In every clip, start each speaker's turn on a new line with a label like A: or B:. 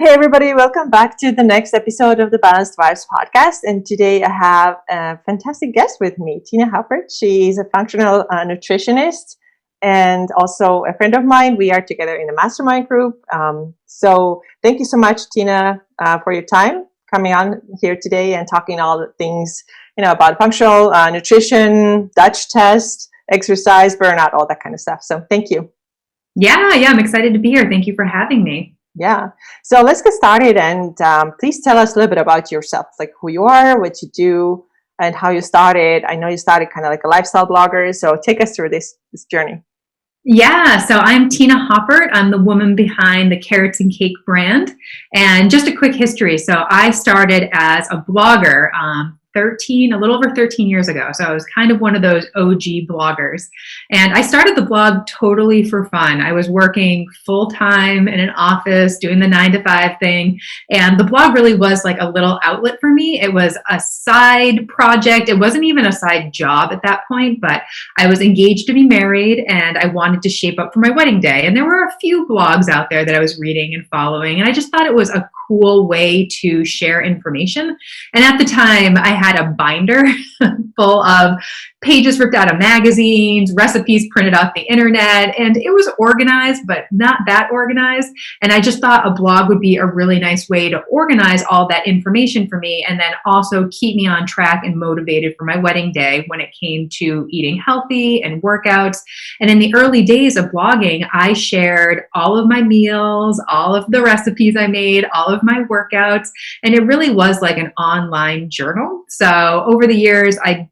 A: Hey everybody, welcome back to the next episode of the Balanced Vibes podcast. And today I have a fantastic guest with me, Tina Haupert. She is a functional nutritionist and also a friend of mine. We are together in a mastermind group. So thank you so much, Tina, for your time coming on here today and talking all the things, about functional nutrition, Dutch test, exercise, burnout, all that kind of stuff. So thank you.
B: Yeah, I'm excited to be here. Thank you for having me.
A: Yeah. So let's get started, and please tell us a little bit about yourself, like who you are, what you do, and how you started. I know you started kind of like a lifestyle blogger, so take us through this journey.
B: Yeah, so I'm Tina Haupert. I'm the woman behind the Carrots and Cake brand. And just a quick history. So I started as a blogger a little over 13 years ago. So I was kind of one of those OG bloggers. And I started the blog totally for fun. I was working full time in an office doing the 9-to-5 thing. And the blog really was like a little outlet for me. It was a side project. It wasn't even a side job at that point, but I was engaged to be married and I wanted to shape up for my wedding day. And there were a few blogs out there that I was reading and following. And I just thought it was a cool way to share information. And at the time, I had a binder full of pages ripped out of magazines, recipes printed off the internet, and it was organized, but not that organized. And I just thought a blog would be a really nice way to organize all that information for me and then also keep me on track and motivated for my wedding day when it came to eating healthy and workouts. And in the early days of blogging, I shared all of my meals, all of the recipes I made, all of my workouts, and it really was like an online journal. So over the years, I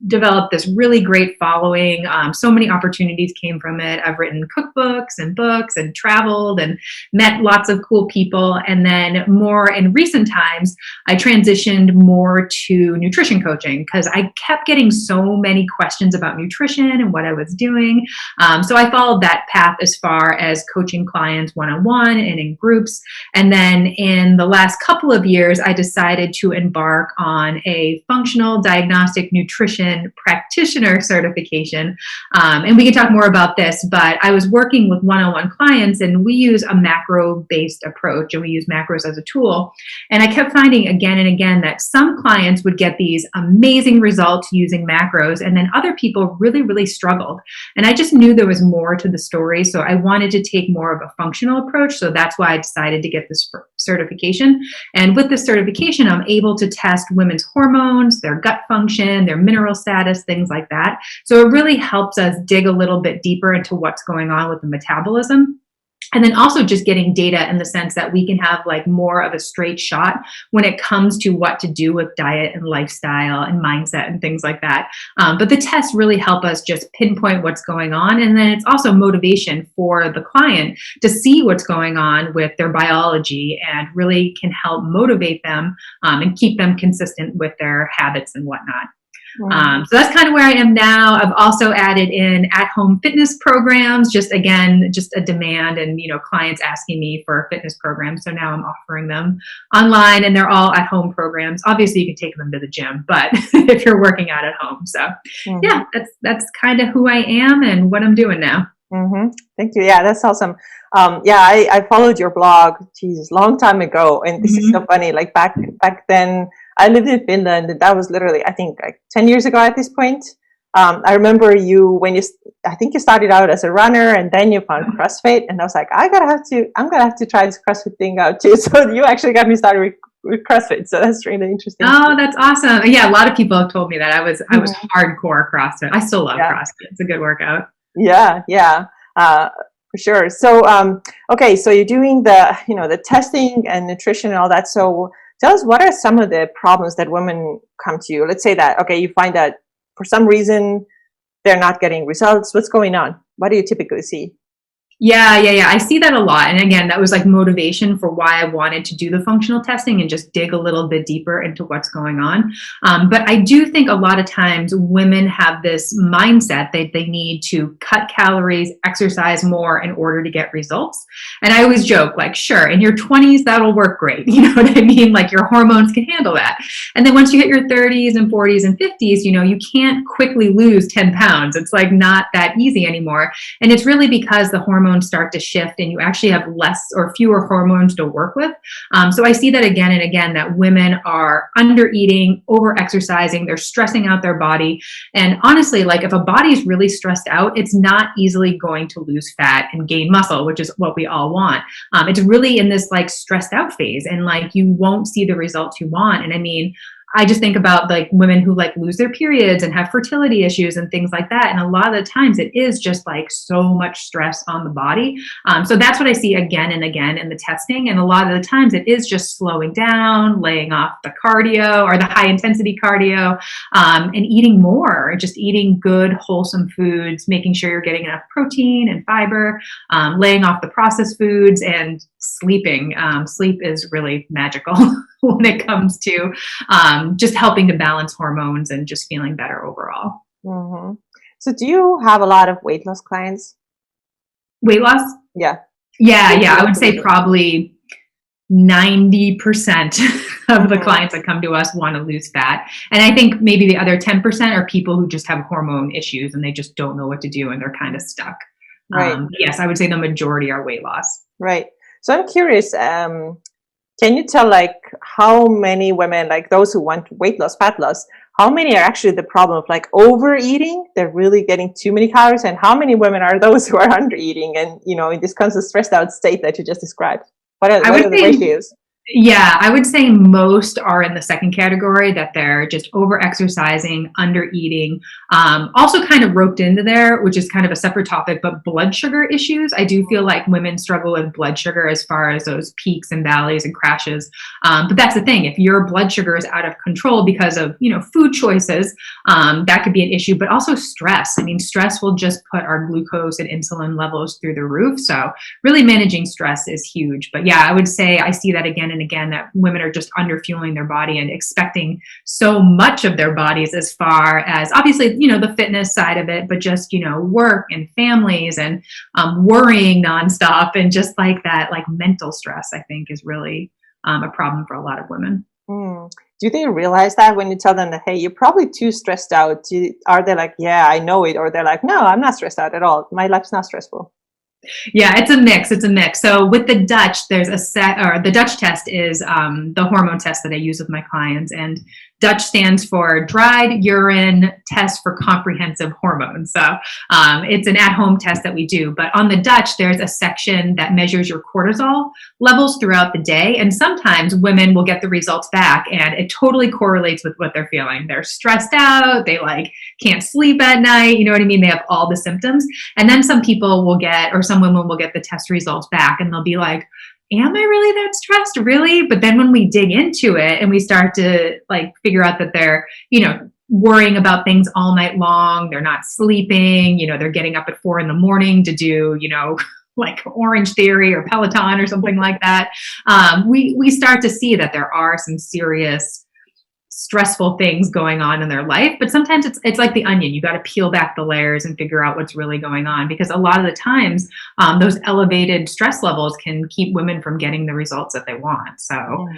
B: developed this really great following. So many opportunities came from it. I've written cookbooks and books and traveled and met lots of cool people. And then more in recent times, I transitioned more to nutrition coaching because I kept getting so many questions about nutrition and what I was doing. So I followed that path as far as coaching clients one-on-one and in groups. And then in the last couple of years, I decided to embark on a functional diagnostic nutrition practitioner certification. And we can talk more about this, but I was working with one-on-one clients and we use a macro-based approach and we use macros as a tool. And I kept finding again and again that some clients would get these amazing results using macros and then other people really, really struggled. And I just knew there was more to the story. So I wanted to take more of a functional approach. So that's why I decided to get this certification. And with this certification, I'm able to test women's hormones, their gut function, their mineral status, things like that. So it really helps us dig a little bit deeper into what's going on with the metabolism. And then also just getting data in the sense that we can have like more of a straight shot when it comes to what to do with diet and lifestyle and mindset and things like that. But the tests really help us just pinpoint what's going on. And then it's also motivation for the client to see what's going on with their biology and really can help motivate them and keep them consistent with their habits and whatnot. So that's kind of where I am now. I've also added in at-home fitness programs, just a demand and, clients asking me for fitness programs. So now I'm offering them online and they're all at-home programs. Obviously you can take them to the gym, but if you're working out at home. So yeah, that's kind of who I am and what I'm doing now.
A: Mm-hmm. Thank you. Yeah, that's awesome. I followed your blog, Jesus, long time ago. And this is so funny. Like back then, I lived in Finland, and that was literally, I think, like 10 years ago at this point. I remember I think you started out as a runner, and then you found CrossFit, and I was like, I'm gonna have to try this CrossFit thing out too. So you actually got me started with CrossFit, so that's really interesting.
B: Oh, that's awesome! Yeah, a lot of people have told me that I was hardcore CrossFit. I still love CrossFit; it's a good workout.
A: Yeah, for sure. So, okay, so you're doing the testing and nutrition and all that. So tell us, what are some of the problems that women come to you? Let's say that, okay, you find that for some reason they're not getting results. What's going on? What do you typically see?
B: Yeah. I see that a lot. And again, that was like motivation for why I wanted to do the functional testing and just dig a little bit deeper into what's going on. But I do think a lot of times women have this mindset that they need to cut calories, exercise more in order to get results. And I always joke, like, sure, in your 20s, that'll work great. You know what I mean? Like your hormones can handle that. And then once you hit your 30s and 40s and 50s, you can't quickly lose 10 pounds. It's like not that easy anymore. And it's really because the hormones hormones start to shift and you actually have less or fewer hormones to work with. So I see that again and again, that women are under eating, over exercising, they're stressing out their body. And honestly, like if a body's really stressed out, it's not easily going to lose fat and gain muscle, which is what we all want. It's really in this like stressed out phase, and like you won't see the results you want. And I mean, I just think about like women who like lose their periods and have fertility issues and things like that. And a lot of the times it is just like so much stress on the body. So that's what I see again and again in the testing. And a lot of the times it is just slowing down, laying off the cardio or the high intensity cardio, and eating more, just eating good, wholesome foods, making sure you're getting enough protein and fiber, laying off the processed foods, and sleeping. Sleep is really magical when it comes to just helping to balance hormones and just feeling better overall.
A: Mm-hmm. So do you have a lot of weight loss clients?
B: Weight loss?
A: Yeah.
B: Yeah. I would say probably 90% of the clients that come to us want to lose fat. And I think maybe the other 10% are people who just have hormone issues and they just don't know what to do and they're kind of stuck.
A: Right.
B: Yes, I would say the majority are weight loss.
A: Right. So I'm curious, can you tell like how many women, like those who want weight loss, fat loss, how many are actually the problem of like overeating? They're really getting too many calories. And how many women are those who are under eating and, you know, in this constant stressed out state that you just described? What are the ratios?
B: Yeah, I would say most are in the second category, that they're just over exercising, under eating. Also kind of roped into there, which is kind of a separate topic, but blood sugar issues. I do feel like women struggle with blood sugar as far as those peaks and valleys and crashes. But that's the thing. If your blood sugar is out of control because of, you know, food choices, that could be an issue, but also stress. I mean, stress will just put our glucose and insulin levels through the roof. So really managing stress is huge. But yeah, I would say I see that again and again, that women are just under fueling their body and expecting so much of their bodies, as far as obviously, you know, the fitness side of it, but just, you know, work and families and worrying nonstop, and just like that, like mental stress, I think is really a problem for a lot of women.
A: Do they realize that when you tell them that, hey, you're probably too stressed out? Are they like, yeah, I know it? Or they're like, no, I'm not stressed out at all. My life's not stressful.
B: Yeah, it's a mix. It's a mix. So with the Dutch, there's the Dutch test is the hormone test that I use with my clients, and Dutch stands for Dried Urine Test for Comprehensive Hormones. So it's an at-home test that we do. But on the Dutch, there's a section that measures your cortisol levels throughout the day. And sometimes women will get the results back and it totally correlates with what they're feeling. They're stressed out. They like can't sleep at night. You know what I mean? They have all the symptoms. And then some people will get, or some women will get the test results back and they'll be like, am I really that stressed? Really? But then when we dig into it and we start to like figure out that they're, you know, worrying about things all night long, they're not sleeping, you know, they're getting up at 4 a.m. to do, you know, like Orange Theory or Peloton or something like that. We start to see that there are some serious stressful things going on in their life, but sometimes it's like the onion. You got to peel back the layers and figure out what's really going on, because a lot of the times those elevated stress levels can keep women from getting the results that they want. So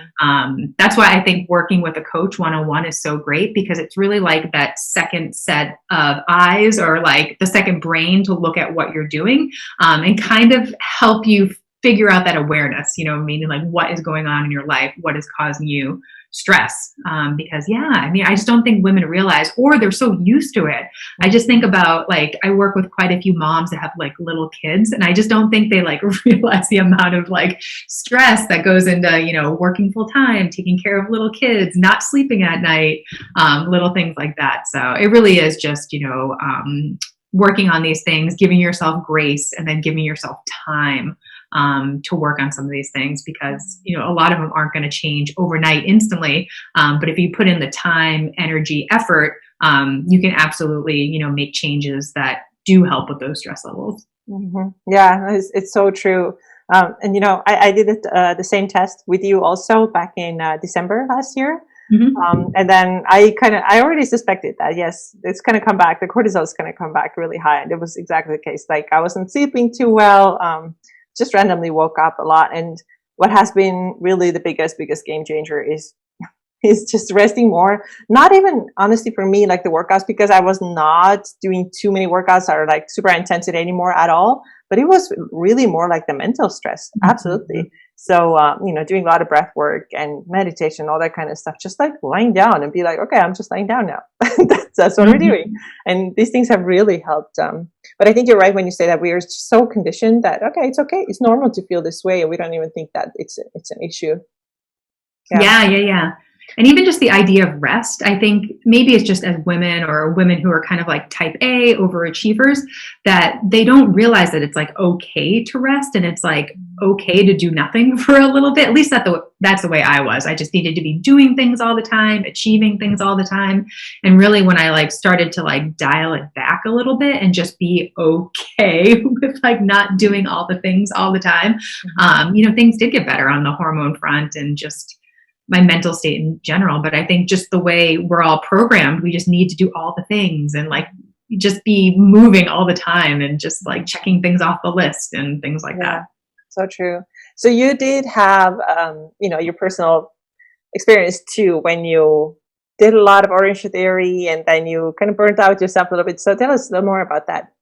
B: that's why I think working with a coach one-on-one is so great, because it's really like that second set of eyes, or like the second brain to look at what you're doing and kind of help you figure out that awareness, you know, meaning like what is going on in your life, what is causing you stress. Because yeah, I mean, I just don't think women realize, or they're so used to it. I just think about like, I work with quite a few moms that have like little kids, and I just don't think they like realize the amount of like stress that goes into, you know, working full time, taking care of little kids, not sleeping at night, little things like that. So it really is just, you know, working on these things, giving yourself grace, and then giving yourself time to work on some of these things, because, you know, a lot of them aren't going to change overnight instantly. But if you put in the time, energy, effort, you can absolutely, you know, make changes that do help with those stress levels.
A: Yeah, it's so true. And, you know, I did it, the same test with you also back in December last year. And then I already suspected that, yes, it's going to come back. The cortisol is going to come back really high. And it was exactly the case. Like I wasn't sleeping too well. Just randomly woke up a lot. And what has been really the biggest game changer is just resting more. Not even honestly for me, like the workouts, because I was not doing too many workouts that are like super intensity anymore at all. but it was really more like the mental stress. Absolutely. So, doing a lot of breath work and meditation, all that kind of stuff, just like lying down and be like, okay, I'm just lying down now. That's what we're doing. And these things have really helped. But I think you're right when you say that we are so conditioned that, okay, it's normal to feel this way. And we don't even think that it's an issue.
B: Yeah. And even just the idea of rest, I think maybe it's just as women or women who are kind of like type A overachievers, that they don't realize that it's like okay to rest and it's like okay to do nothing for a little bit. At least that's the way I was. I just needed to be doing things all the time, achieving things all the time. And really when I like started to like dial it back a little bit and just be okay with like not doing all the things all the time, things did get better on the hormone front and just my mental state in general. But I think just the way we're all programmed, we just need to do all the things and like just be moving all the time and just like checking things off the list and things like that.
A: So true. So you did have, your personal experience too, when you did a lot of Orange Theory and then you kind of burnt out yourself a little bit. So tell us a little more about that.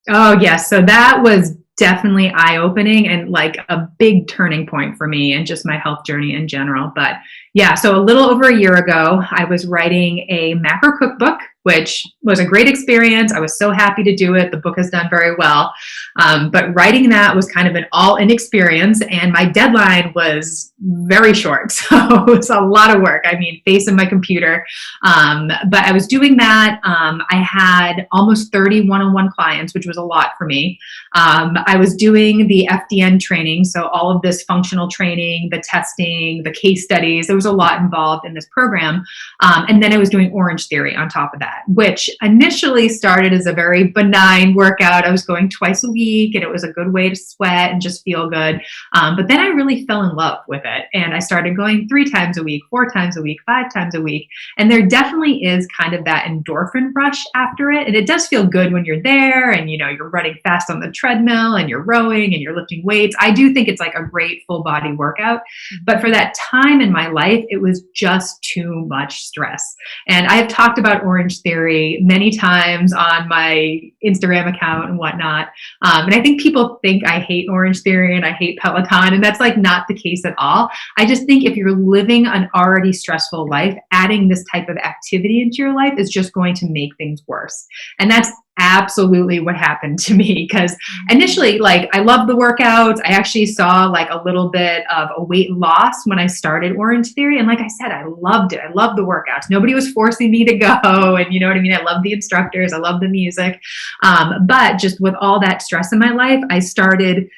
B: Oh, yes. So that was definitely eye-opening and like a big turning point for me and just my health journey in general. But yeah, so a little over a year ago, I was writing a macro cookbook, which was a great experience. I was so happy to do it. The book has done very well. But writing that was kind of an all-in experience, and my deadline was very short. So it was a lot of work. I mean, face in my computer. But I was doing that. I had almost 30 one-on-one clients, which was a lot for me. I was doing the FDN training. So all of this functional training, the testing, the case studies, there was a lot involved in this program. And then I was doing Orange Theory on top of that, which initially started as a very benign workout. I was going twice a week and it was a good way to sweat and just feel good. But then I really fell in love with it. And I started going 3 times a week, 4 times a week, 5 times a week. And there definitely is kind of that endorphin rush after it. And it does feel good when you're there and, you're running fast on the treadmill and you're rowing and you're lifting weights. I do think it's like a great full body workout. But for that time in my life, it was just too much stress. And I have talked about Orange Theory many times on my Instagram account and whatnot. And I think people think I hate Orange Theory and I hate Peloton, and that's like not the case at all. I just think if you're living an already stressful life, adding this type of activity into your life is just going to make things worse. And that's absolutely what happened to me, because initially, like, I loved the workouts. I actually saw like a little bit of a weight loss when I started Orange Theory. And like I said, I loved it. I loved the workouts. Nobody was forcing me to go. And you know what I mean? I loved the instructors. I loved the music. But just with all that stress in my life, I started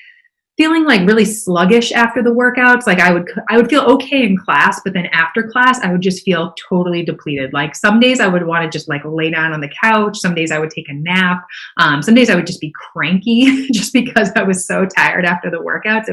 B: feeling like really sluggish after the workouts. Like I would feel okay in class, but then after class, I would just feel totally depleted. Like some days I would want to just like lay down on the couch. Some days I would take a nap. Some days I would just be cranky just because I was so tired after the workouts. It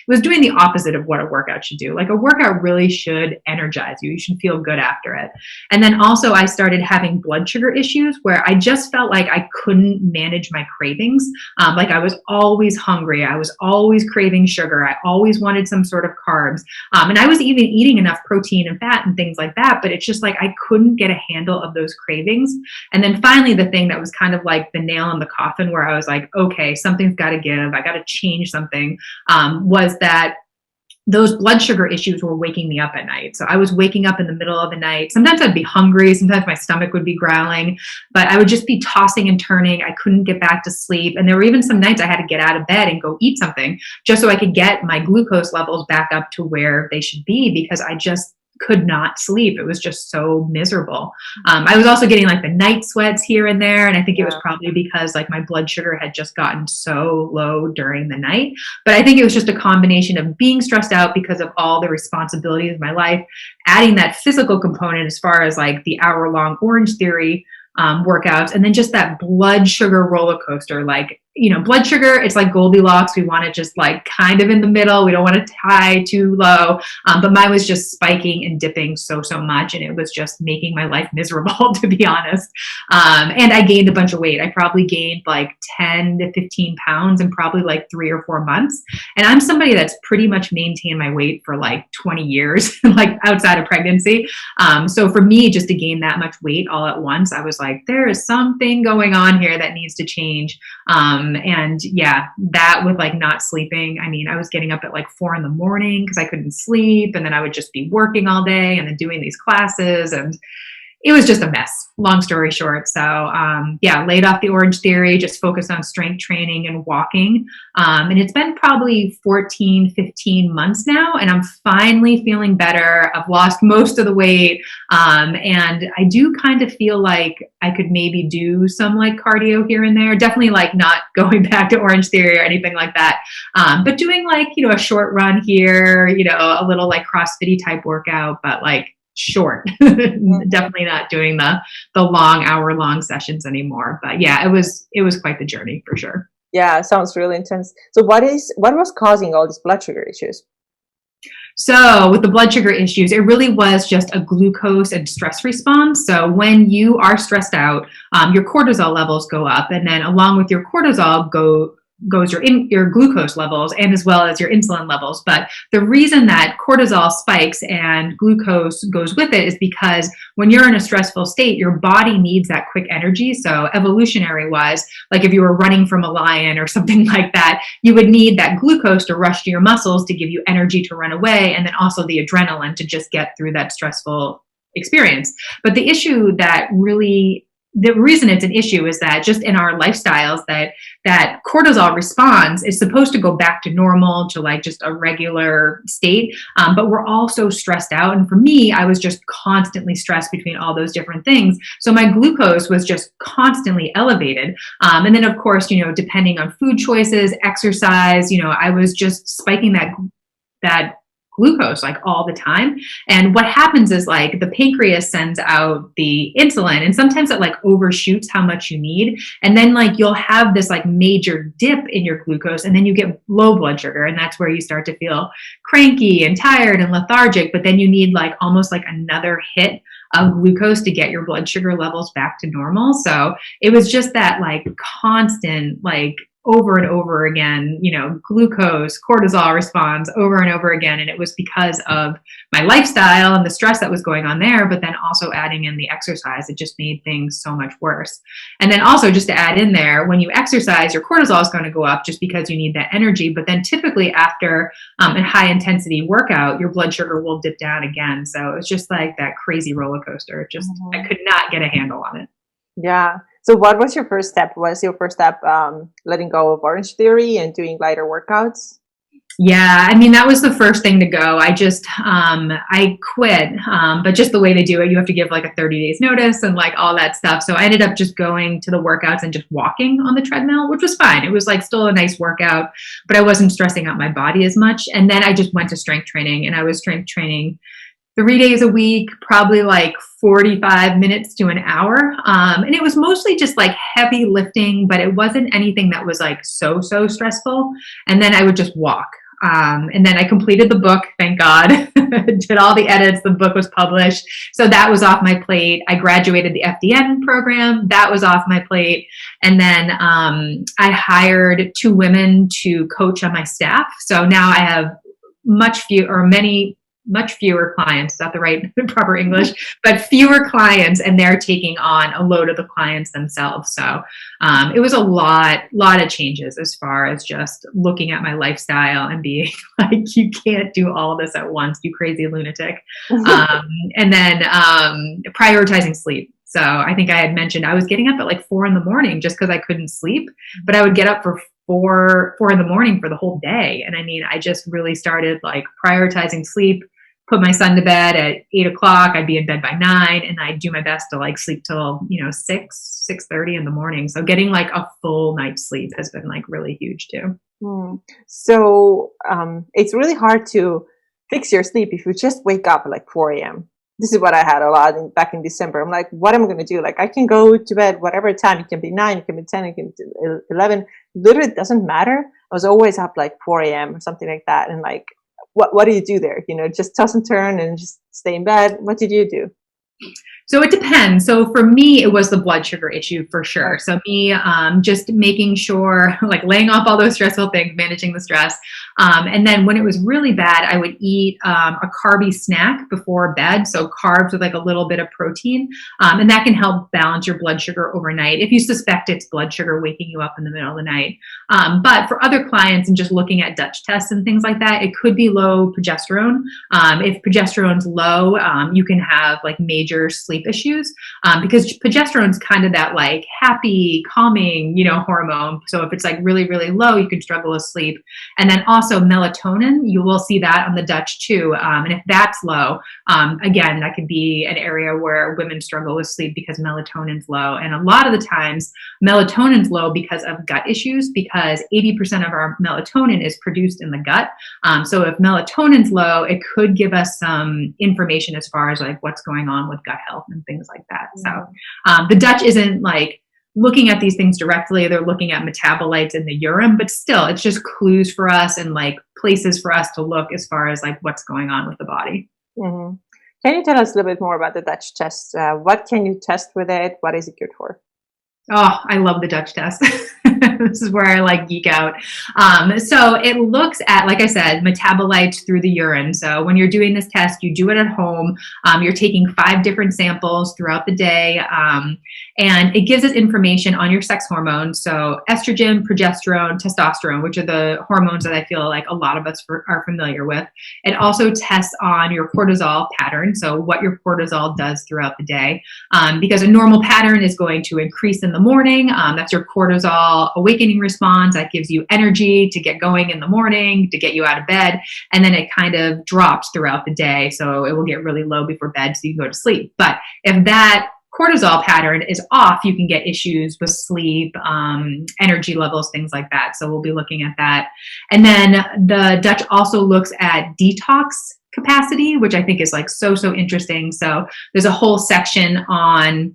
B: was doing the opposite of what a workout should do. Like a workout really should energize you. You should feel good after it. And then also I started having blood sugar issues where I just felt like I couldn't manage my cravings. Like I was always hungry. I was always craving sugar. I always wanted some sort of carbs. And I was even eating enough protein and fat and things like that, but it's just like I couldn't get a handle of those cravings. And then finally, the thing that was kind of like the nail in the coffin where I was like, okay, something's got to give. I got to change something, was that those blood sugar issues were waking me up at night. So I was waking up in the middle of the night. Sometimes I'd be hungry. Sometimes my stomach would be growling, but I would just be tossing and turning. I couldn't get back to sleep. And there were even some nights I had to get out of bed and go eat something just so I could get my glucose levels back up to where they should be, because I just could not sleep. It was just so miserable. I was also getting like the night sweats here and there. And I think it was probably because like my blood sugar had just gotten so low during the night. But I think it was just a combination of being stressed out because of all the responsibilities of my life, adding that physical component as far as like the hour-long Orange Theory workouts, and then just that blood sugar roller coaster. Like, blood sugar, it's like Goldilocks. We want it just like kind of in the middle. We don't want to high too low. But mine was just spiking and dipping so much. And it was just making my life miserable, to be honest. And I gained a bunch of weight. I probably gained like 10 to 15 pounds in probably like 3 or 4 months. And I'm somebody that's pretty much maintained my weight for like 20 years, like outside of pregnancy. So for me, just to gain that much weight all at once, I was like, there is something going on here that needs to change. And yeah, that with like not sleeping, I mean, I was getting up at like 4 a.m. because I couldn't sleep. And then I would just be working all day and then doing these classes, and it was just a mess, long story short. So yeah, laid off the Orange Theory, just focused on strength training and walking. And it's been probably 14, 15 months now, and I'm finally feeling better. I've lost most of the weight. And I do kind of feel like I could maybe do some like cardio here and there. Definitely like not going back to Orange Theory or anything like that. But doing like, a short run here, a little like CrossFit type workout, but like short. Definitely not doing the long hour-long sessions anymore. But yeah, it was quite the journey for sure.
A: Yeah, it sounds really intense. So what was causing all these blood sugar issues?
B: So with the blood sugar issues, it really was just a glucose and stress response. So when you are stressed out, your cortisol levels go up, and then along with your cortisol goes your glucose levels, and as well as your insulin levels. But the reason that cortisol spikes and glucose goes with it is because when you're in a stressful state, your body needs that quick energy. So evolutionary wise, like if you were running from a lion or something like that, you would need that glucose to rush to your muscles to give you energy to run away, and then also the adrenaline to just get through that stressful experience. But the reason it's an issue is that just in our lifestyles that cortisol response is supposed to go back to normal, to like just a regular state. But we're all so stressed out. And for me, I was just constantly stressed between all those different things. So my glucose was just constantly elevated. And then of course, depending on food choices, exercise, I was just spiking that glucose like all the time. And what happens is like the pancreas sends out the insulin, and sometimes it like overshoots how much you need. And then like you'll have this like major dip in your glucose, and then you get low blood sugar. And that's where you start to feel cranky and tired and lethargic. But then you need like almost like another hit of glucose to get your blood sugar levels back to normal. So it was just that like constant, like over and over again, glucose, cortisol response over and over again. And it was because of my lifestyle and the stress that was going on there, but then also adding in the exercise, it just made things so much worse. And then also just to add in there, when you exercise, your cortisol is going to go up just because you need that energy. But then typically after a high intensity workout, your blood sugar will dip down again. So it's just like that crazy roller coaster. I could not get a handle on it.
A: Yeah. So what was your first step? Was your first step letting go of Orange Theory and doing lighter workouts?
B: Yeah, I mean, that was the first thing to go. I quit, but just the way they do it, you have to give like a 30 days notice and like all that stuff. So I ended up just going to the workouts and just walking on the treadmill, which was fine. It was like still a nice workout, but I wasn't stressing out my body as much. And then I just went to strength training, and I was strength training 3 days a week, probably like 45 minutes to an hour. And it was mostly just like heavy lifting, but it wasn't anything that was like so stressful. And then I would just walk. And then I completed the book, thank God, did all the edits, the book was published. So that was off my plate. I graduated the FDN program, that was off my plate. And then I hired 2 women to coach on my staff. So now I have much fewer clients, not the right proper English, but fewer clients, and they're taking on a load of the clients themselves. So it was a lot of changes as far as just looking at my lifestyle and being like, you can't do all of this at once, you crazy lunatic. And then prioritizing sleep. So I think I had mentioned I was getting up at like 4 a.m. just because I couldn't sleep, but I would get up for 4 a.m. for the whole day. And I mean, I just really started like prioritizing sleep, put my son to bed at 8 o'clock. I'd be in bed by 9, and I'd do my best to like sleep till, 6:30 in the morning. So getting like a full night's sleep has been like really huge too.
A: So it's really hard to fix your sleep if you just wake up at like 4 a.m. This is what I had a lot back in December. I'm like, what am I going to do? Like, I can go to bed whatever time. It can be 9, it can be 10, it can be 11. Literally, it doesn't matter. I was always up like 4 a.m. or something like that. And like, what do you do there? Just toss and turn and just stay in bed. What did you do?
B: So it depends. So for me, it was the blood sugar issue for sure. So me just making sure, like laying off all those stressful things, managing the stress. And then when it was really bad, I would eat a carby snack before bed. So carbs with like a little bit of protein. And that can help balance your blood sugar overnight if you suspect it's blood sugar waking you up in the middle of the night. But for other clients and just looking at Dutch tests and things like that, it could be low progesterone. If progesterone's low, you can have like major sleep issues because progesterone's kind of that like happy, calming, hormone. So if it's like really, really low, you can struggle with sleep. And then also melatonin, you will see that on the Dutch too. And if that's low, again, that could be an area where women struggle with sleep because melatonin's low. And a lot of the times melatonin's low because of gut issues, because 80% of our melatonin is produced in the gut. So if melatonin's low, it could give us some information as far as like what's going on with gut health and things like that. So the Dutch isn't like looking at these things directly. They're looking at metabolites in the urine, but still it's just clues for us and like places for us to look as far as like what's going on with the body.
A: Mm-hmm. Can you tell us a little bit more about the Dutch test? What can you test with it? What is it good for?
B: Oh, I love the Dutch test. This is where I like geek out. So it looks at, like I said, metabolites through the urine. So when you're doing this test, you do it at home. You're taking 5 different samples throughout the day. And it gives us information on your sex hormones. So estrogen, progesterone, testosterone, which are the hormones that I feel like a lot of us are familiar with. It also tests on your cortisol pattern. So what your cortisol does throughout the day. Because a normal pattern is going to increase in the morning. That's your cortisol awakening response. That gives you energy to get going in the morning, to get you out of bed. And then it kind of drops throughout the day. So it will get really low before bed so you can go to sleep. But if that cortisol pattern is off, you can get issues with sleep, energy levels, things like that. So we'll be looking at that. And then the Dutch also looks at detox capacity, which I think is like so interesting. So there's a whole section on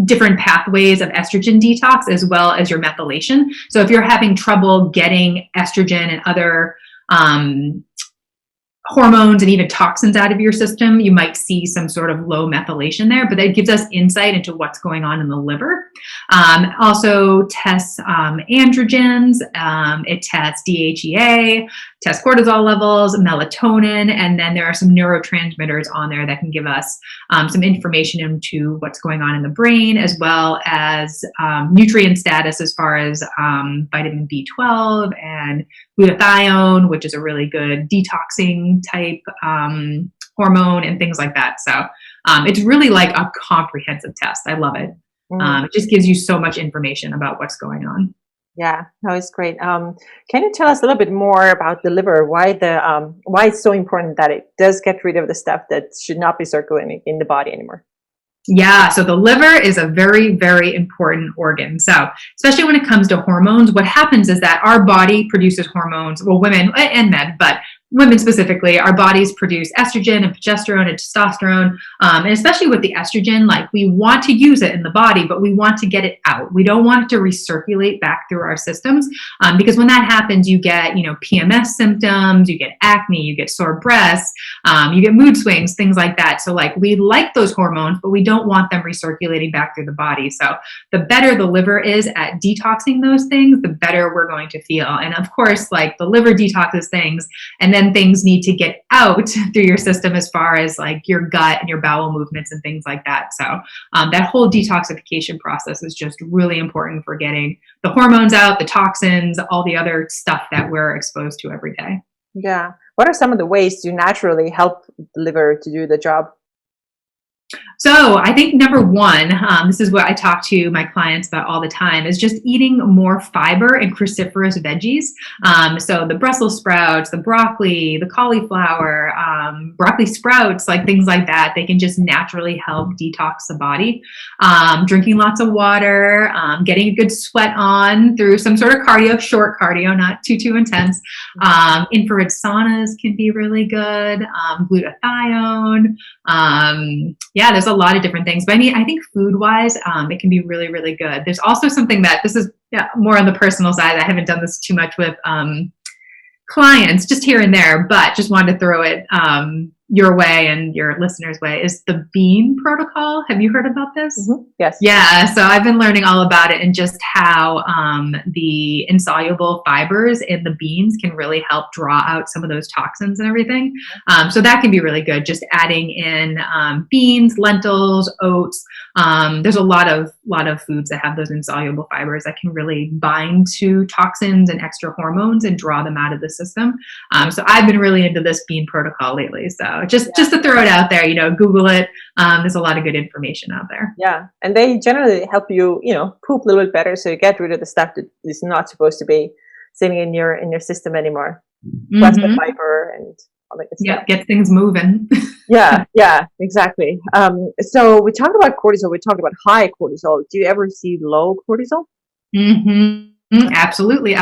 B: different pathways of estrogen detox as well as your methylation. So if you're having trouble getting estrogen and other hormones and even toxins out of your system, you might see some sort of low methylation there, but that gives us insight into what's going on in the liver. Also tests androgens, it tests DHEA, tests cortisol levels, melatonin, and then there are some neurotransmitters on there that can give us some information into what's going on in the brain, as well as nutrient status as far as vitamin B12 and glutathione, which is a really good detoxing type hormone and things like that. So it's really like a comprehensive test. I love it. It just gives you so much information about what's going on.
A: Yeah, no, it's great. Can you tell us a little bit more about the liver? Why it's so important that it does get rid of the stuff that should not be circulating in the body anymore?
B: Yeah, so the liver is a very, very important organ. So especially when it comes to hormones, what happens is that our body produces hormones, well, women and men, but women specifically, our bodies produce estrogen and progesterone and testosterone. And especially with the estrogen, like we want to use it in the body, but we want to get it out. We don't want it to recirculate back through our systems because when that happens, you get, PMS symptoms, you get acne, you get sore breasts, you get mood swings, things like that. So like we like those hormones, but we don't want them recirculating back through the body. So the better the liver is at detoxing those things, the better we're going to feel. And of course, like the liver detoxes things, and then things need to get out through your system as far as like your gut and your bowel movements and things like that. So that whole detoxification process is just really important for getting the hormones out, the toxins, all the other stuff that we're exposed to every day.
A: Yeah. What are some of the ways to naturally help the liver to do the job?
B: So I think number one, this is what I talk to my clients about all the time, is just eating more fiber and cruciferous veggies. So the Brussels sprouts, the broccoli, the cauliflower, broccoli sprouts, like things like that, they can just naturally help detox the body. Drinking lots of water, getting a good sweat on through some sort of cardio, short cardio, not too intense. Infrared saunas can be really good. Glutathione. Yeah, there's a lot of different things. But I think food-wise, it can be really, really good. There's also something that, this is more on the personal side. I haven't done this too much with clients, just here and there, but just wanted to throw it your way and your listeners' way is the bean protocol. Have you heard about this?
A: Mm-hmm. Yes.
B: Yeah. So I've been learning all about it and just how the insoluble fibers in the beans can really help draw out some of those toxins and everything. So that can be really good. Just adding in beans, lentils, oats. There's a lot of foods that have those insoluble fibers that can really bind to toxins and extra hormones and draw them out of the system. So I've been really into this bean protocol lately. So just to throw it out there, Google it. There's a lot of good information out there.
A: Yeah. And they generally help you, poop a little bit better. So you get rid of the stuff that is not supposed to be sitting in your system anymore. Plus the fiber and all that good stuff.
B: Yeah, get things moving.
A: Yeah, exactly. So we talked about cortisol. We talked about high cortisol. Do you ever see low cortisol?
B: Mm-hmm. Absolutely.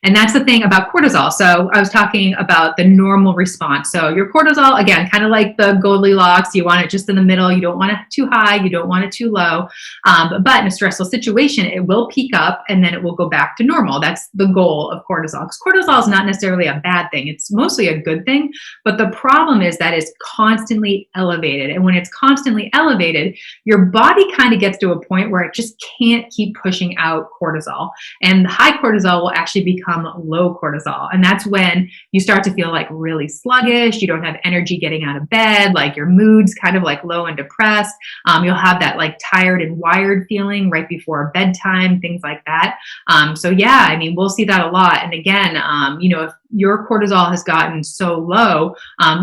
B: And that's the thing about cortisol. So I was talking about the normal response. So your cortisol, again, kind of like the Goldilocks, you want it just in the middle. You don't want it too high. You don't want it too low. But in a stressful situation, it will peak up and then it will go back to normal. That's the goal of cortisol. Because cortisol is not necessarily a bad thing. It's mostly a good thing. But the problem is that it's constantly elevated. And when it's constantly elevated, your body kind of gets to a point where it just can't keep pushing out cortisol. And high cortisol will actually become low cortisol. And that's when you start to feel like really sluggish. You don't have energy getting out of bed, like your mood's kind of like low and depressed. You'll have that like tired and wired feeling right before bedtime, things like that. So yeah, I mean, we'll see that a lot. And again, if your cortisol has gotten so low,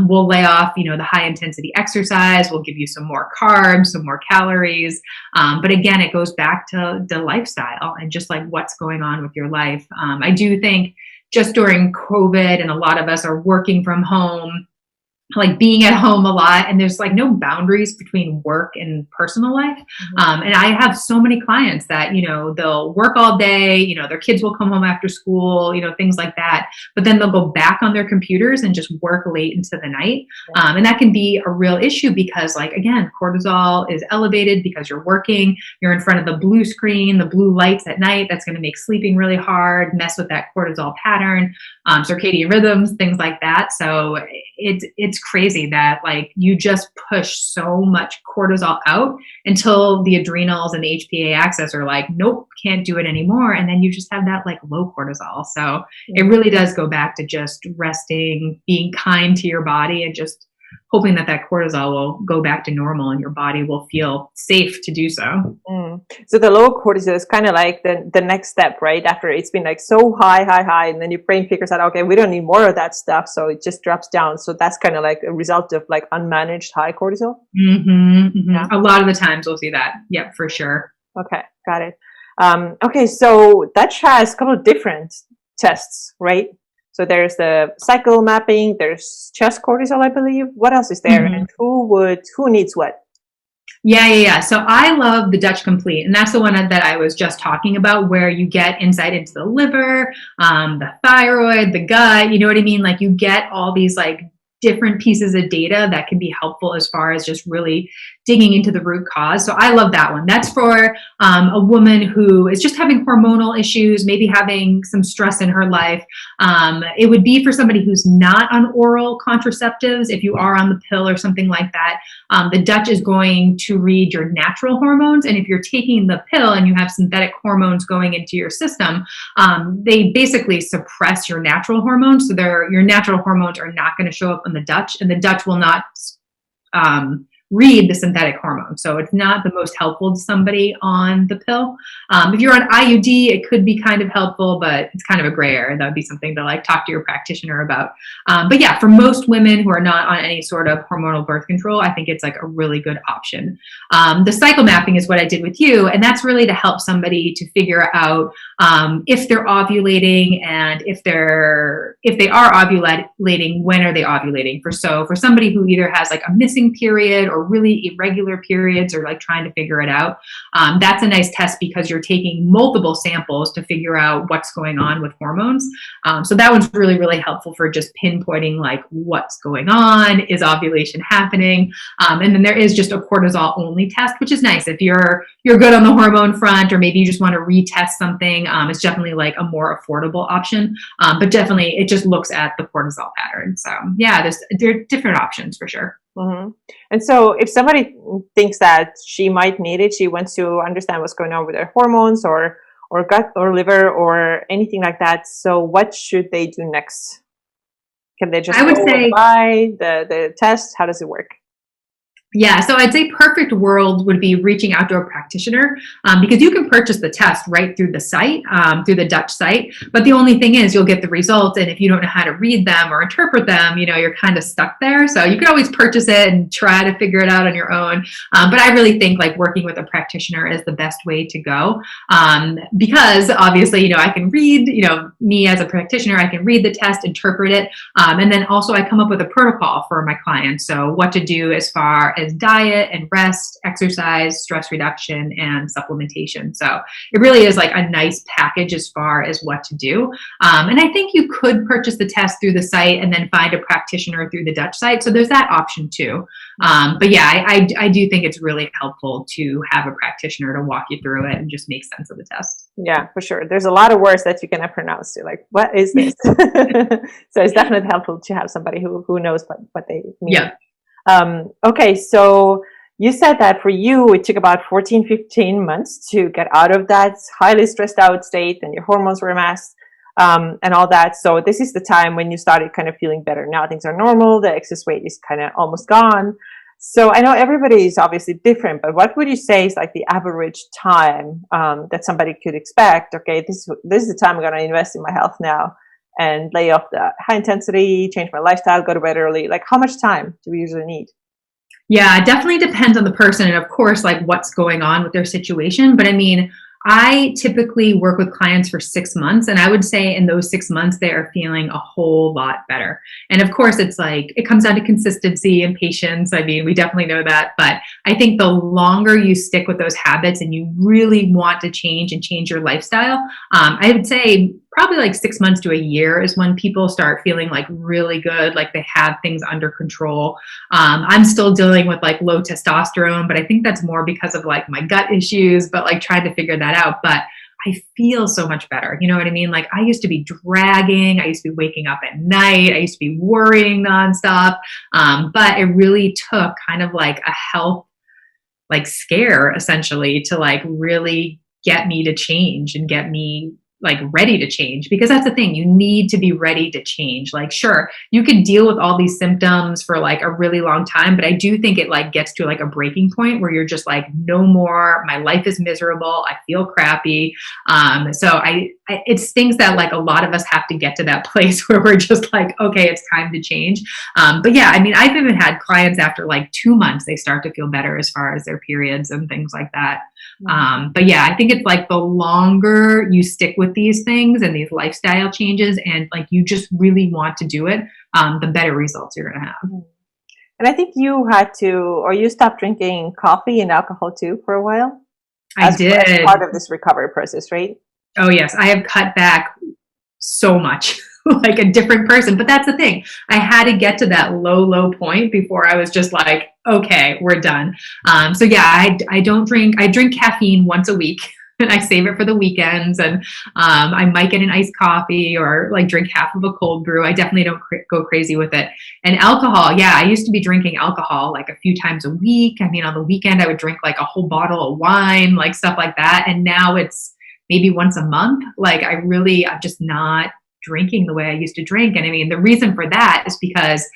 B: we'll lay off, the high intensity exercise. We'll give you some more carbs, some more calories. But again, it goes back to the lifestyle and just like what's going on with your life. I do think just during COVID and a lot of us are working from home, like being at home a lot, and there's like no boundaries between work and personal life. And I have so many clients that, they'll work all day, their kids will come home after school, things like that, but then they'll go back on their computers and just work late into the night. And that can be a real issue because like, again, cortisol is elevated because you're working, you're in front of the blue screen, the blue lights at night. That's going to make sleeping really hard, mess with that cortisol pattern, circadian rhythms, things like that. So it's crazy that like you just push so much cortisol out until the adrenals and the HPA axis are like, nope, can't do it anymore. And then you just have that like low cortisol. So it really does go back to just resting, being kind to your body and just hoping that cortisol will go back to normal and your body will feel safe to do so.
A: So the low cortisol is kind of like the next step, right? After it's been like so high, and then your brain figures out, okay, we don't need more of that stuff. So it just drops down. So that's kind of like a result of like unmanaged high cortisol.
B: Yeah. A lot of the times we'll see that. Yep, for sure.
A: Okay, got it. Okay, so that has a couple of different tests, right? So there's the cycle mapping, there's just cortisol, I believe. What else is there? And who needs what?
B: Yeah. So I love the Dutch Complete, and that's the one that I was just talking about, where you get insight into the liver, the thyroid, the gut. You know what I mean? Like you get all these like different pieces of data that can be helpful as far as just really digging into the root cause. So I love that one. That's for a woman who is just having hormonal issues, maybe having some stress in her life. It would be for somebody who's not on oral contraceptives. If you are on the pill or something like that, the Dutch is going to read your natural hormones. And if you're taking the pill and you have synthetic hormones going into your system, they basically suppress your natural hormones. So your natural hormones are not going to show up on the Dutch, and the Dutch will not read the synthetic hormone. So it's not the most helpful to somebody on the pill. If you're on IUD, it could be kind of helpful, but it's kind of a gray area. That would be something to like talk to your practitioner about. But yeah, for most women who are not on any sort of hormonal birth control, I think it's like a really good option. The cycle mapping is what I did with you. And that's really to help somebody to figure out if they're ovulating, and if they are ovulating, when are they ovulating? For somebody who either has like a missing period or really irregular periods or like trying to figure it out, that's a nice test because you're taking multiple samples to figure out what's going on with hormones. So that one's really, really helpful for just pinpointing like what's going on, is ovulation happening? And then there is just a cortisol only test, which is nice. If you're good on the hormone front, or maybe you just want to retest something, it's definitely like a more affordable option. But definitely it just looks at the cortisol pattern. So yeah, there are different options for sure.
A: Mm-hmm. And so if somebody thinks that she might need it, she wants to understand what's going on with their hormones or gut or liver or anything like that. So what should they do next? Can they just buy the test? How does it work?
B: Yeah, so I'd say perfect world would be reaching out to a practitioner, because you can purchase the test right through the site, through the Dutch site. But the only thing is you'll get the results. And if you don't know how to read them or interpret them, you're kind of stuck there. So you can always purchase it and try to figure it out on your own. But I really think like working with a practitioner is the best way to go, because obviously, I can read, me as a practitioner, I can read the test, interpret it. And then also I come up with a protocol for my clients. So what to do as far as diet and rest, exercise, stress reduction, and supplementation. So it really is like a nice package as far as what to do. And I think you could purchase the test through the site and then find a practitioner through the Dutch site. So there's that option too. But yeah, I do think it's really helpful to have a practitioner to walk you through it and just make sense of the test.
A: Yeah, for sure. There's a lot of words that you cannot pronounce. You're like, what is this? So it's definitely helpful to have somebody who knows what they mean.
B: Yeah.
A: Okay, so you said that for you, it took about 14, 15 months to get out of that highly stressed out state and your hormones were a mess, and all that. So this is the time when you started kind of feeling better. Now things are normal. The excess weight is kind of almost gone. So I know everybody is obviously different, but what would you say is like the average time that somebody could expect? Okay, this is the time I'm going to invest in my health now and lay off the high intensity, change my lifestyle, go to bed early. Like how much time do we usually need?
B: Yeah, it definitely depends on the person and of course, like what's going on with their situation. But I mean, I typically work with clients for 6 months, and I would say in those 6 months, they are feeling a whole lot better. And of course, it's like, it comes down to consistency and patience. I mean, we definitely know that, but I think the longer you stick with those habits and you really want to change and change your lifestyle, I would say probably like 6 months to a year is when people start feeling like really good, like they have things under control. I'm still dealing with like low testosterone, but I think that's more because of like my gut issues, but like trying to figure that out. But I feel so much better. You know what I mean? Like I used to be dragging. I used to be waking up at night. I used to be worrying nonstop. But it really took kind of like a health like scare essentially to like really get me to change and get me like ready to change, because that's the thing, you need to be ready to change. Like, sure, you could deal with all these symptoms for like a really long time, but I do think it like gets to like a breaking point where you're just like, no more, my life is miserable, I feel crappy. So it's things that like a lot of us have to get to that place where we're just like, okay, it's time to change. But yeah, I mean, I've even had clients after like 2 months, they start to feel better as far as their periods and things like that. But yeah, I think it's like the longer you stick with these things and these lifestyle changes and like you just really want to do it, the better results you're going to have.
A: And I think you you stopped drinking coffee and alcohol too for a while.
B: I did.
A: As part of this recovery process, right?
B: Oh yes, I have cut back so much. Like a different person. But that's the thing. I had to get to that low point before I was just like, okay, we're done. So yeah, I don't drink. I drink caffeine once a week and I save it for the weekends. And I might get an iced coffee or like drink half of a cold brew. I definitely don't go crazy with it. And alcohol, yeah, I used to be drinking alcohol like a few times a week. I mean, on the weekend, I would drink like a whole bottle of wine, like stuff like that. And now it's maybe once a month. Like I'm just not drinking the way I used to drink. And I mean, the reason for that is because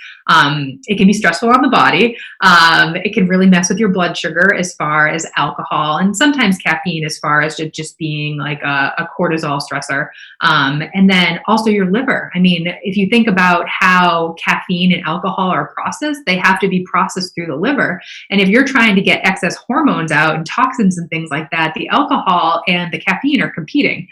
B: it can be stressful on the body. It can really mess with your blood sugar as far as alcohol, and sometimes caffeine as far as just being like a cortisol stressor. And then also your liver. I mean, if you think about how caffeine and alcohol are processed, they have to be processed through the liver. And if you're trying to get excess hormones out and toxins and things like that, the alcohol and the caffeine are competing.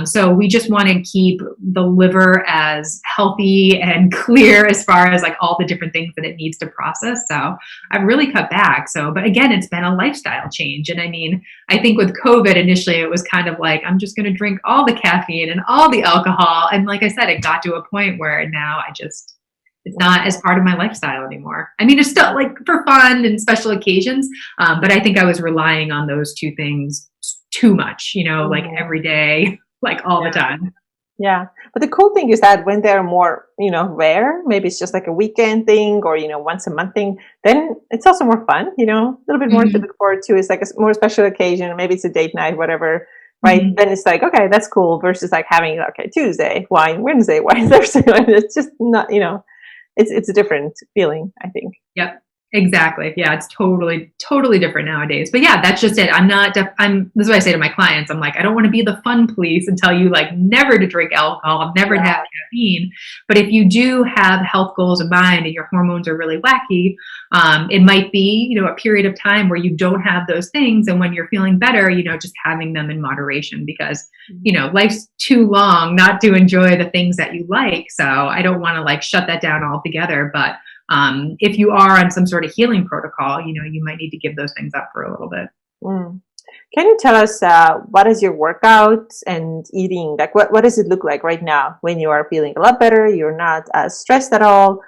B: So we just want to keep the liver as healthy and clear as far as like all all the different things that it needs to process. So I've really cut back. So, but again, it's been a lifestyle change. And I mean, I think with COVID initially, it was kind of like, I'm just going to drink all the caffeine and all the alcohol. And like I said, it got to a point where now it's not as part of my lifestyle anymore. I mean, it's still like for fun and special occasions. But I think I was relying on those two things too much, like every day, like all the time.
A: Yeah. But the cool thing is that when they're more, rare, maybe it's just like a weekend thing or, once a month thing, then it's also more fun, a little bit more to look forward to. It's like a more special occasion. Maybe it's a date night, whatever. Right. Then it's like, okay, that's cool versus like having, Tuesday wine, Wednesday wine, Thursday wine. It's just not, it's a different feeling, I think.
B: Yep. Exactly. Yeah, it's totally different nowadays. But yeah, that's just it. This is what I say to my clients. I'm like, I don't want to be the fun police and tell you like never to drink alcohol, never to have caffeine. But if you do have health goals in mind and your hormones are really wacky, it might be, a period of time where you don't have those things. And when you're feeling better, just having them in moderation because, life's too long not to enjoy the things that you like. So I don't want to like shut that down altogether. But if you are on some sort of healing protocol, you might need to give those things up for a little bit.
A: Can you tell us what is your workout and eating? Like, what does it look like right now when you are feeling a lot better? You're not as stressed at all.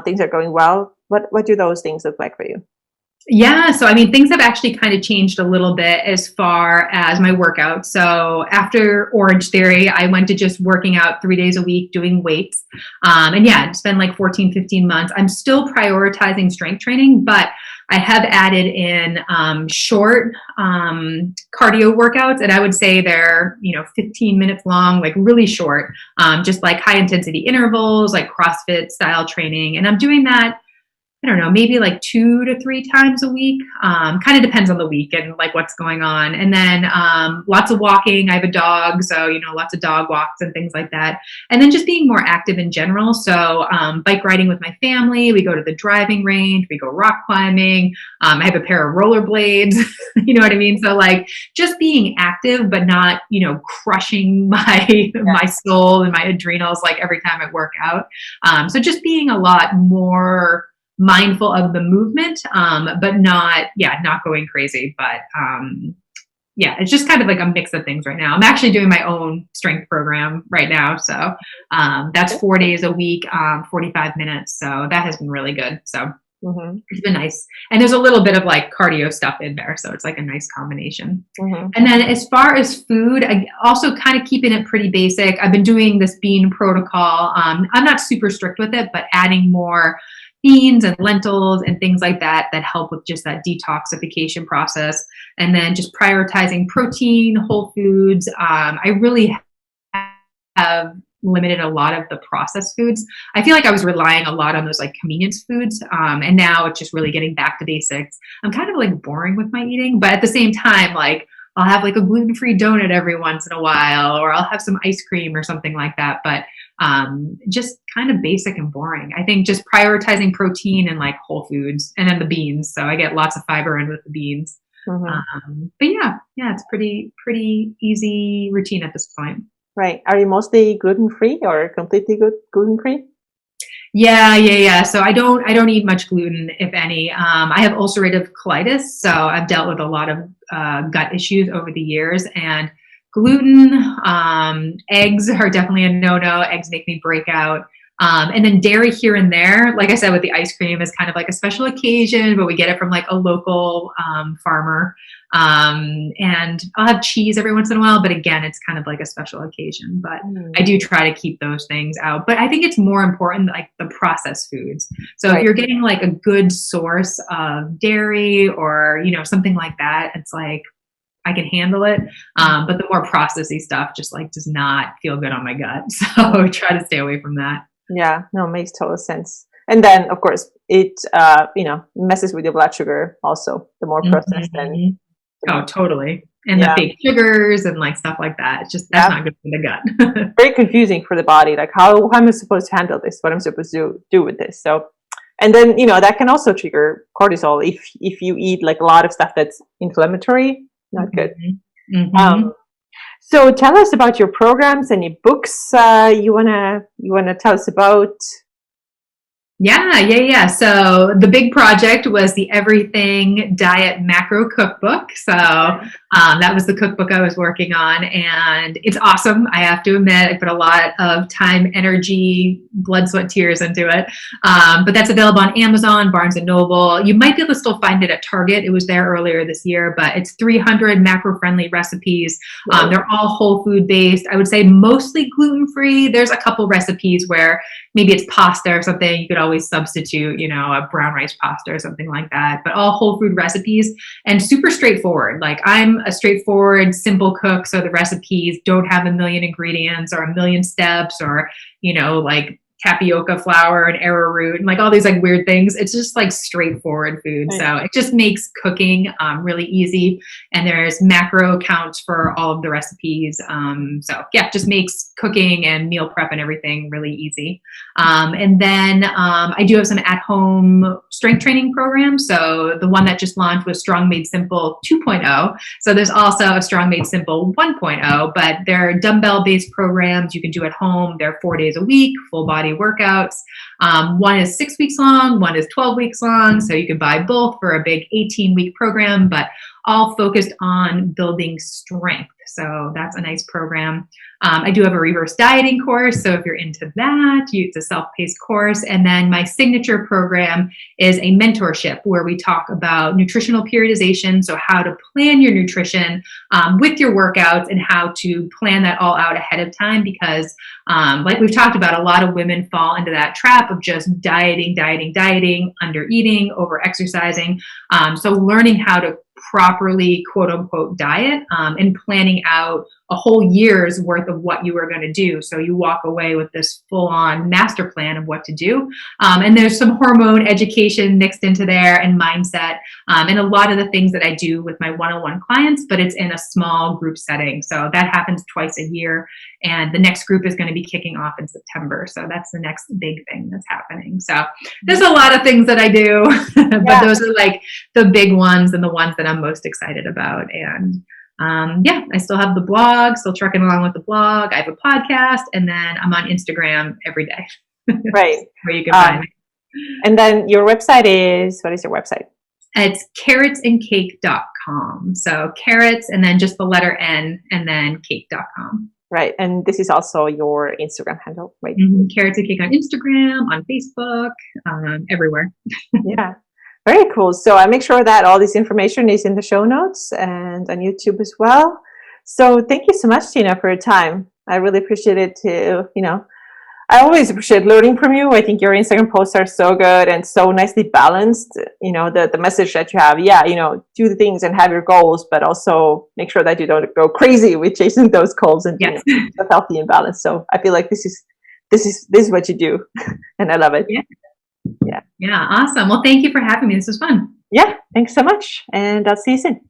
A: Things are going well. What do those things look like for you?
B: Yeah. So, I mean, things have actually kind of changed a little bit as far as my workout. So after Orange Theory, I went to just working out 3 days a week, doing weights. And yeah, it's been like 14, 15 months. I'm still prioritizing strength training, but I have added in short cardio workouts. And I would say they're, 15 minutes long, like really short, just like high intensity intervals, like CrossFit style training. And I'm doing that, I don't know, maybe like 2 to 3 times a week. Kind of depends on the week and like what's going on. And then lots of walking. I have a dog, so, lots of dog walks and things like that. And then just being more active in general. So bike riding with my family. We go to the driving range. We go rock climbing. I have a pair of rollerblades. You know what I mean? So like just being active, but not, crushing my soul and my adrenals like every time I work out. So just being a lot more mindful of the movement, but not going crazy. But it's just kind of like a mix of things right now. I'm actually doing my own strength program right now. So that's 4 days a week, 45 minutes. So that has been really good. So it's been nice. And there's a little bit of like cardio stuff in there. So it's like a nice combination. And then as far as food, I also kind of keeping it pretty basic. I've been doing this bean protocol. I'm not super strict with it, but adding more beans and lentils and things like that help with just that detoxification process. And then just prioritizing protein, whole foods. I really have limited a lot of the processed foods. I feel like I was relying a lot on those like convenience foods. And now it's just really getting back to basics. I'm kind of like boring with my eating, but at the same time, like I'll have like a gluten-free donut every once in a while, or I'll have some ice cream or something like that. But just kind of basic and boring. I think just prioritizing protein and like whole foods and then the beans. So I get lots of fiber in with the beans. But yeah, it's pretty easy routine at this point.
A: Right. Are you mostly gluten-free or completely gluten-free?
B: Yeah. So I don't eat much gluten, if any. I have ulcerative colitis, so I've dealt with a lot of gut issues over the years, and gluten, eggs are definitely a no-no. Eggs make me break out. And then dairy here and there, like I said, with the ice cream is kind of like a special occasion, but we get it from like a local farmer. And I'll have cheese every once in a while, but again, it's kind of like a special occasion. But I do try to keep those things out. But I think it's more important, like the processed foods. So if you're getting like a good source of dairy or, something like that, it's like, I can handle it. But the more processy stuff just like does not feel good on my gut. So I try to stay away from that.
A: Yeah, no, it makes total sense. And then of course it, messes with your blood sugar also, the more processed and.
B: Oh, totally. And the fake sugars and like stuff like that. It's just, that's not good for the gut.
A: Very confusing for the body. Like how am I supposed to handle this? What I'm supposed to do with this? So, and then, that can also trigger cortisol if you eat like a lot of stuff that's inflammatory. Not good. So tell us about your programs, any books you wanna tell us about?
B: Yeah. So the big project was the Everything Diet Macro Cookbook. So that was the cookbook I was working on, and it's awesome. I have to admit, I put a lot of time, energy, blood, sweat, tears into it. But that's available on Amazon, Barnes and Noble. You might be able to still find it at Target. It was there earlier this year, but it's 300 macro-friendly recipes. They're all whole food based. I would say mostly gluten-free. There's a couple recipes where maybe it's pasta or something. You could always substitute, a brown rice pasta or something like that, but all whole food recipes and super straightforward. Like, I'm a straightforward, simple cook. So the recipes don't have a million ingredients or a million steps or, like tapioca flour and arrowroot and like all these like weird things. It's just like straightforward food. So it just makes cooking really easy. And there's macro counts for all of the recipes. Just makes cooking and meal prep and everything really easy. And then I do have some at-home strength training programs. So the one that just launched was Strong Made Simple 2.0. So there's also a Strong Made Simple 1.0, but they're dumbbell-based programs you can do at home. They're 4 days a week, full body workouts. One is 6 weeks long, one is 12 weeks long. So you can buy both for a big 18-week program, but all focused on building strength. So that's a nice program. I do have a reverse dieting course. So if you're into that, it's a self-paced course. And then my signature program is a mentorship where we talk about nutritional periodization. So how to plan your nutrition with your workouts and how to plan that all out ahead of time. Because like we've talked about, a lot of women fall into that trap of just dieting, under eating, over exercising. So learning how to properly, quote unquote, diet and planning out a whole year's worth of what you are going to do. So you walk away with this full-on master plan of what to do. And there's some hormone education mixed into there and mindset and a lot of the things that I do with my one-on-one clients, but it's in a small group setting. So that happens twice a year. And the next group is going to be kicking off in September. So that's the next big thing that's happening. So there's a lot of things that I do, but those are like the big ones and the ones that I'm most excited about. And I still have the blog, still trucking along with the blog. I have a podcast, and then I'm on Instagram every day.
A: Right.
B: Where you can find me.
A: And then your website is, what is your website?
B: It's carrotsandcake.com. So carrots and then just the letter N and then cake.com.
A: Right. And this is also your Instagram handle, right?
B: Carrots and Cake on Instagram, on Facebook, everywhere.
A: Yeah. Very cool. So I make sure that all this information is in the show notes and on YouTube as well. So thank you so much, Tina, for your time. I really appreciate it too. I always appreciate learning from you. I think your Instagram posts are so good and so nicely balanced. The message that you have, do the things and have your goals, but also make sure that you don't go crazy with chasing those goals and being healthy and balanced. So I feel like this is what you do, and I love it.
B: Yeah. Awesome. Well, thank you for having me. This was fun.
A: Yeah. Thanks so much. And I'll see you soon.